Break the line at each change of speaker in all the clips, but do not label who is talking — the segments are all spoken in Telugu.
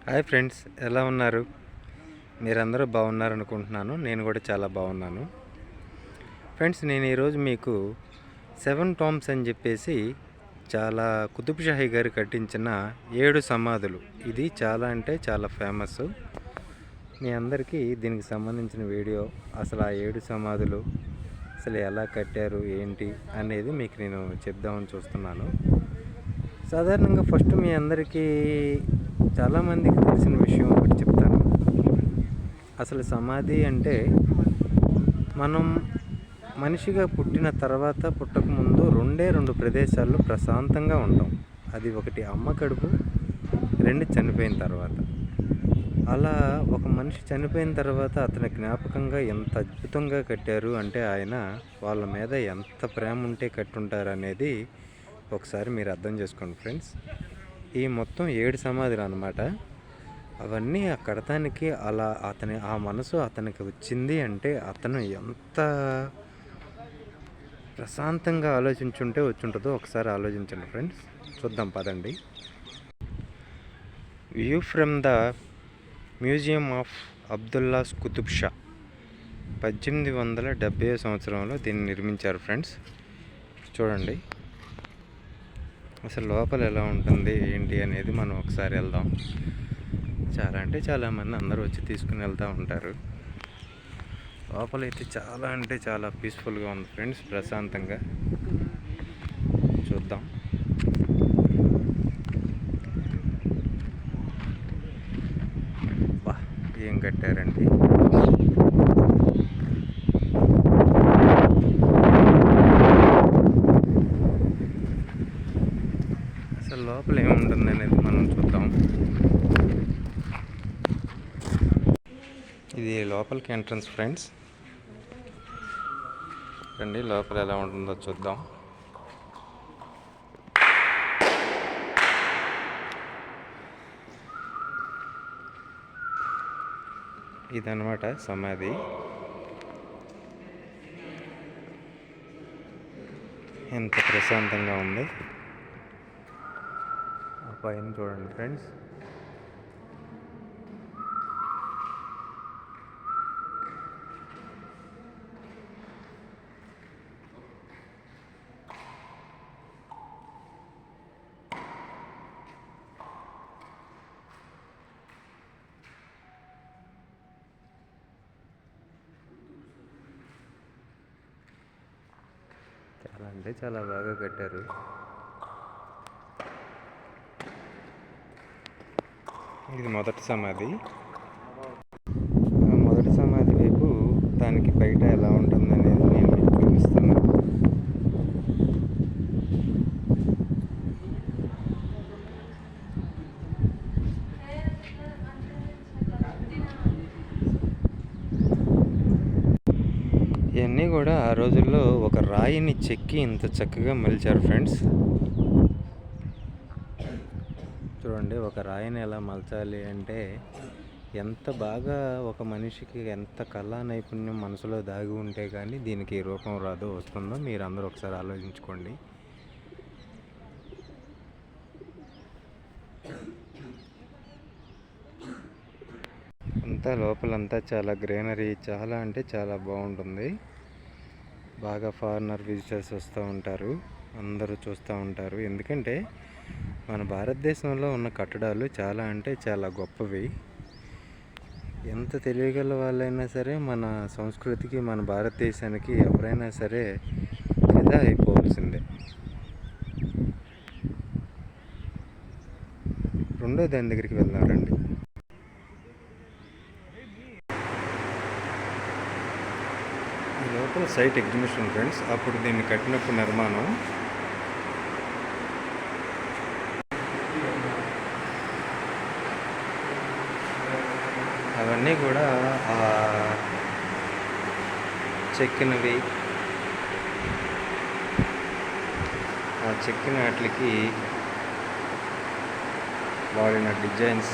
హాయ్ ఫ్రెండ్స్, ఎలా ఉన్నారు? మీరందరూ బాగున్నారనుకుంటున్నాను. నేను కూడా చాలా బాగున్నాను. ఫ్రెండ్స్, నేను ఈరోజు మీకు 7 టాంబ్స్ అని చెప్పేసి చాలా కుతుబ్ షాహీ గారు కట్టించిన 7 సమాధులు. ఇది చాలా అంటే చాలా ఫేమస్. మీ అందరికీ దీనికి సంబంధించిన వీడియో, అసలు ఆ 7 సమాధులు అసలు ఎలా కట్టారు ఏంటి అనేది మీకు నేను చెప్దామని చూస్తున్నాను. సాధారణంగా ఫస్ట్ మీ అందరికీ చాలామందికి తెలిసిన విషయం ఒకటి చెప్తాను. అసలు సమాధి అంటే మనం మనిషిగా పుట్టిన తర్వాత పుట్టకముందు రెండు ప్రదేశాల్లో ప్రశాంతంగా ఉంటాం. అది ఒకటి అమ్మ కడుపు, 2 చనిపోయిన తర్వాత. అలా ఒక మనిషి చనిపోయిన తర్వాత అతని జ్ఞాపకంగా ఎంత అద్భుతంగా కట్టారు అంటే ఆయన వాళ్ళ మీద ఎంత ప్రేమ ఉంటే కట్టుంటారు అనేది ఒకసారి మీరు అర్థం చేసుకోండి ఫ్రెండ్స్. ఈ మొత్తం 7 సమాధులు అన్నమాట. అవన్నీ ఆ కడతానికి అలా ఆ మనసు అతనికి వచ్చింది అంటే అతను ఎంత ప్రశాంతంగా ఆలోచించుంటే వచ్చుంటుందో ఒకసారి ఆలోచించండి ఫ్రెండ్స్. చూద్దాం పదండి. View from the museum of Abdullah's Qutub Shah. 1870 సంవత్సరంలో దీన్ని నిర్మించారు ఫ్రెండ్స్. చూడండి అసలు లోపల ఎలా ఉంటుంది ఏంటి అనేది మనం ఒకసారి వెళ్దాం. చాలా అంటే చాలామంది అందరూ వచ్చి తీసుకుని వెళ్తూ ఉంటారు. లోపలైతే చాలా అంటే చాలా పీస్ఫుల్గా ఉంది ఫ్రెండ్స్, ప్రశాంతంగా. చూద్దాం. ఏం కట్టారండి. అసలు లోపల ఏముంటుంది అనేది మనం చూద్దాం. ఇది లోపలికి ఎంట్రన్స్ ఫ్రెండ్స్. రండి లోపల ఎలా ఉంటుందో చూద్దాం. ఇదన్నమాట సమాధి. ఎంత ప్రశాంతంగా ఉంది. ఆ పైన చూడండి ఫ్రెండ్స్. చాలా అంటే చాలా బాగా కట్టారు. ఇది మొదటి సమాధి. మొదటి సమాధి వైపు దానికి బయట ఎలా ఉంటుంది అనేది నేను మీకు చూపిస్తాను. ఇవన్నీ కూడా ఆ రోజుల్లో ఒక రాయిని చెక్కి ఇంత చక్కగా మలిచారు ఫ్రెండ్స్. చూడండి, ఒక రాయిని ఎలా మలచాలి అంటే ఎంత బాగా ఒక మనిషికి ఎంత కళా నైపుణ్యం మనసులో దాగి ఉంటే కానీ దీనికి రూపం రాదో వస్తుందో మీరు అందరూ ఒకసారి ఆలోచించుకోండి. అంతా లోపలంతా చాలా గ్రీనరీ, చాలా అంటే చాలా బాగుంటుంది. బాగా ఫారినర్ విజిటర్స్ వస్తూ ఉంటారు, అందరూ చూస్తూ ఉంటారు. ఎందుకంటే మన భారతదేశంలో ఉన్న కట్టడాలు చాలా అంటే చాలా గొప్పవి. ఎంత తెలియగల వాళ్ళైనా సరే మన సంస్కృతికి, మన భారతదేశానికి ఎవరైనా సరే ఫిదా అయిపోవాల్సిందే. రెండో దాని దగ్గరికి వెళ్దామండి. ఈ లోపల సైట్ ఎగ్జిబిషన్ ఫ్రెండ్స్. అప్పుడు దీన్ని కట్టినప్పుడు నిర్మాణం. అవన్నీ కూడా చెక్కినవి. ఆ చెక్కిన వాటికి వాడిన డిజైన్స్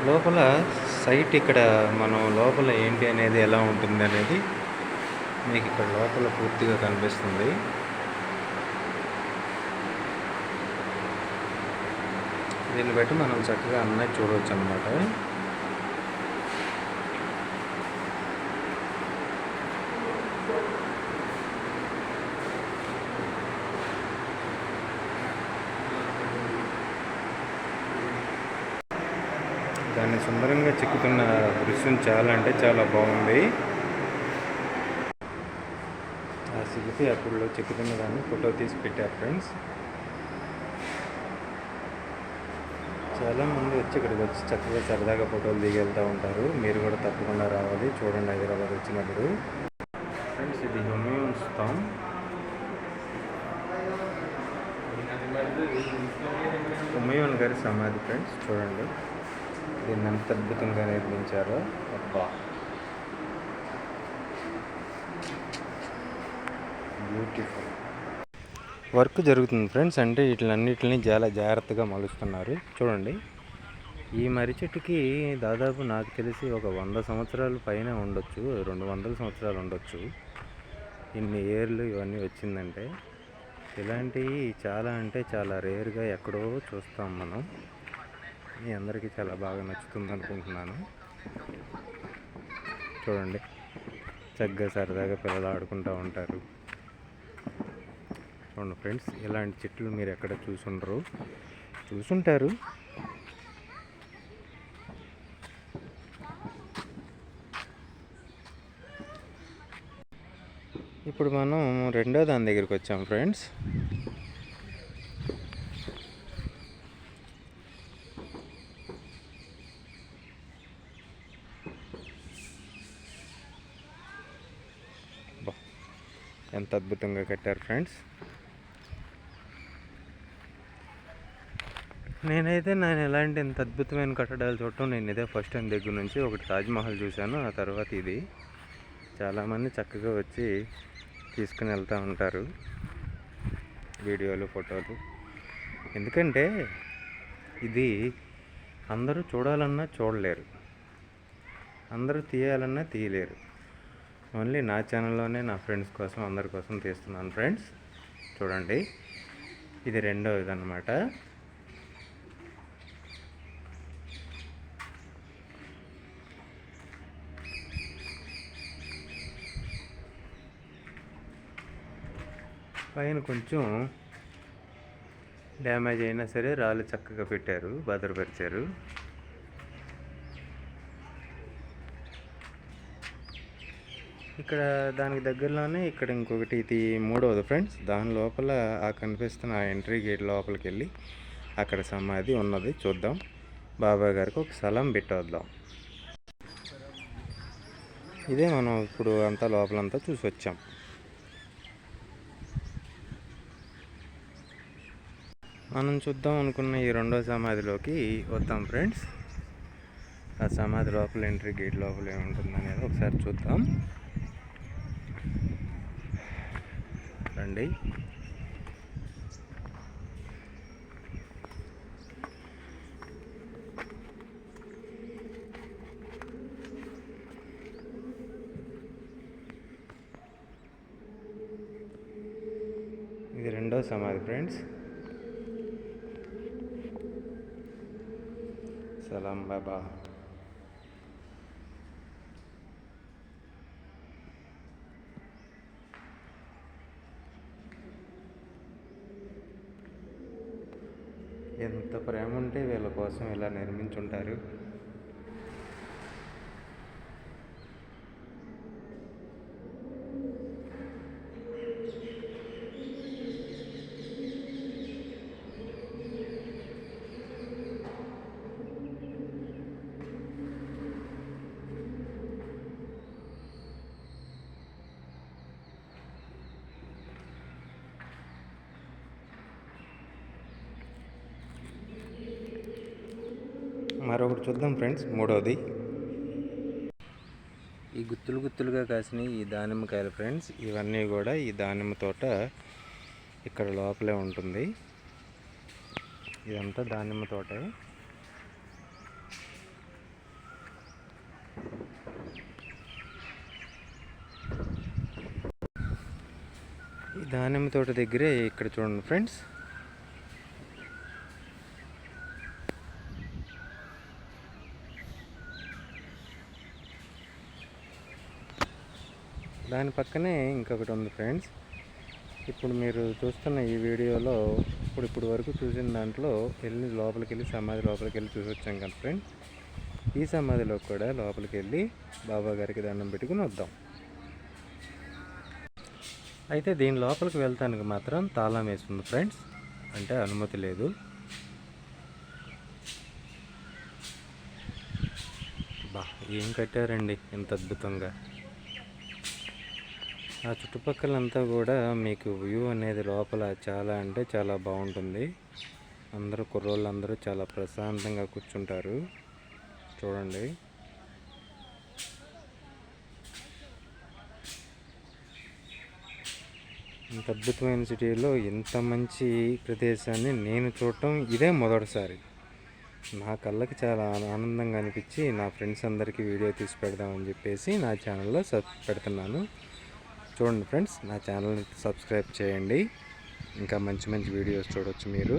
లోపల సైట్ ఇక్కడ మనం లోపల ఏంటి అనేది ఎలా ఉంటుంది అనేది మీకు ఇక్కడ లోపల పూర్తిగా కనిపిస్తుంది. దీన్ని బట్టి మనం చక్కగా అన్నీ చూడవచ్చు అన్నమాట. దాన్ని సుందరంగా చిక్కుతున్న దృశ్యం చాలా అంటే చాలా బాగుంది. ఆ శిల్పి అప్పుడు చిక్కుతున్న దాన్ని ఫోటో తీసి పెట్టారు ఫ్రెండ్స్. చాలామంది వచ్చి ఇక్కడికి వచ్చి చక్కగా సరదాగా ఫోటోలు దిగి వెళ్తూ ఉంటారు. మీరు కూడా తప్పకుండా రావాలి, చూడండి హైదరాబాద్ వచ్చినప్పుడు. ఫ్రెండ్స్, ఇది హ్యూమన్ స్తూపం. హుమయూన్ గారి సమాధి ఫ్రెండ్స్. చూడండి దీన్ని ఎంత అద్భుతంగా నిర్మించారో. అబ్బా, బ్యూటిఫుల్ వర్క్ జరుగుతుంది ఫ్రెండ్స్. అంటే వీటిలన్నిటిని చాలా జాగ్రత్తగా మలుస్తున్నారు. చూడండి, ఈ మర్రి చెట్టుకి దాదాపు నాకు తెలిసి ఒక 100 సంవత్సరాల పైన ఉండొచ్చు, 200 సంవత్సరాలు ఉండొచ్చు. ఇన్ని ఏర్లు ఇవన్నీ వచ్చిందంటే ఇలాంటివి చాలా అంటే చాలా రేర్గా ఎక్కడో చూస్తాం మనం. మీ అందరికీ చాలా బాగా నచ్చుతుంది అనుకుంటున్నాను. చూడండి, చక్కగా సరదాగా పిల్లలు ఆడుకుంటూ ఉంటారు. చూడండి ఫ్రెండ్స్, ఇలాంటి చెట్లు మీరు ఎక్కడ చూసుంటారు. ఇప్పుడు మనం రెండో దాని దగ్గరికి వచ్చాం ఫ్రెండ్స్. ఎంత అద్భుతంగా కట్టారు ఫ్రెండ్స్. నేను ఎలాంటి ఇంత అద్భుతమైన కట్టడాలు చూడటం నేను ఇదే ఫస్ట్ టైం. దగ్గర నుంచి ఒకటి తాజ్మహల్ చూశాను, ఆ తర్వాత ఇది. చాలామంది చక్కగా వచ్చి తీసుకుని వెళ్తూ ఉంటారు వీడియోలు, ఫోటోలు. ఎందుకంటే ఇది అందరూ చూడాలన్నా చూడలేరు, అందరూ తీయాలన్నా తీయలేరు. ఓన్లీ నా ఛానల్లోనే నా ఫ్రెండ్స్ కోసం, అందరి కోసం తీస్తున్నాను ఫ్రెండ్స్. చూడండి, ఇది రెండవది అన్నమాట. పైన కొంచెం డ్యామేజ్ అయినా సరే రాళ్ళు చక్కగా పెట్టారు, భద్రపరిచారు. ఇక్కడ దానికి దగ్గరలోనే ఇక్కడ ఇంకొకటి, ఇది మూడవది ఫ్రెండ్స్. దాని లోపల ఆ కనిపిస్తున్న ఆ ఎంట్రీ గేట్ లోపలికి వెళ్ళి అక్కడ సమాధి ఉన్నది చూద్దాం. బాబా గారికి ఒక సలాం పెట్టొద్దాం. ఇదే మనం ఇప్పుడు అంతా లోపలంతా చూసి వచ్చాం. మనం చూద్దాం అనుకున్న ఈ రెండో సమాధిలోకి వద్దాం ఫ్రెండ్స్. ఆ సమాధి లోపల ఎంట్రీ గేట్ లోపల ఏముంటుందనేది ఒకసారి చూద్దాం రండి. ఇది రెండో సమాధి ఫ్రెండ్స్. సలాం బాబా. ఎంత ప్రేమ ఉంటే వీళ్ళ కోసం ఇలా నిర్మించుంటారు. మరొకటి చూద్దాం ఫ్రెండ్స్, మూడవది. ఈ గుత్తులు గుత్తులుగా కాసిన ఈ దానిమ్మకాయలు ఫ్రెండ్స్. ఇవన్నీ కూడా ఈ దానిమ్మ తోట ఇక్కడ లోపలే ఉంటుంది. ఇదంతా దానిమ్మ తోటే. ఈ దానిమ్మ తోట దగ్గరే ఇక్కడ చూడండి ఫ్రెండ్స్, దాని పక్కనే ఇంకొకటి ఉంది ఫ్రెండ్స్. ఇప్పుడు మీరు చూస్తున్న ఈ వీడియోలో ఇప్పుడు వరకు చూసిన దాంట్లో లోపలికి వెళ్ళి సమాధి లోపలికి వెళ్ళి చూసి వచ్చాం కదా ఫ్రెండ్స్. ఈ సమాధిలో కూడా లోపలికి వెళ్ళి బాబా గారికి దండం పెట్టుకుని వద్దాం. అయితే దీని లోపలికి వెళ్తానికి మాత్రం తాళం వేస్తుంది ఫ్రెండ్స్, అంటే అనుమతి లేదు. బా ఏం కట్టారండి ఇంత అద్భుతంగా. ఆ చుట్టుపక్కలంతా కూడా మీకు వ్యూ అనేది లోపల చాలా అంటే చాలా బాగుంటుంది. అందరూ కుర్రోళ్ళు అందరూ చాలా ప్రశాంతంగా కూర్చుంటారు. చూడండి, ఇంత అద్భుతమైన సిటీలో ఇంత మంచి ప్రదేశాన్ని నేను చూడటం ఇదే మొదటిసారి. నా కళ్ళకి చాలా ఆనందంగా అనిపించి నా ఫ్రెండ్స్ అందరికీ వీడియో తీసి పెడదామని చెప్పేసి నా ఛానల్లో పెడుతున్నాను. చూడండి ఫ్రెండ్స్, నా ఛానల్ని సబ్స్క్రైబ్ చేయండి, ఇంకా మంచి మంచి వీడియోస్ చూడవచ్చు మీరు.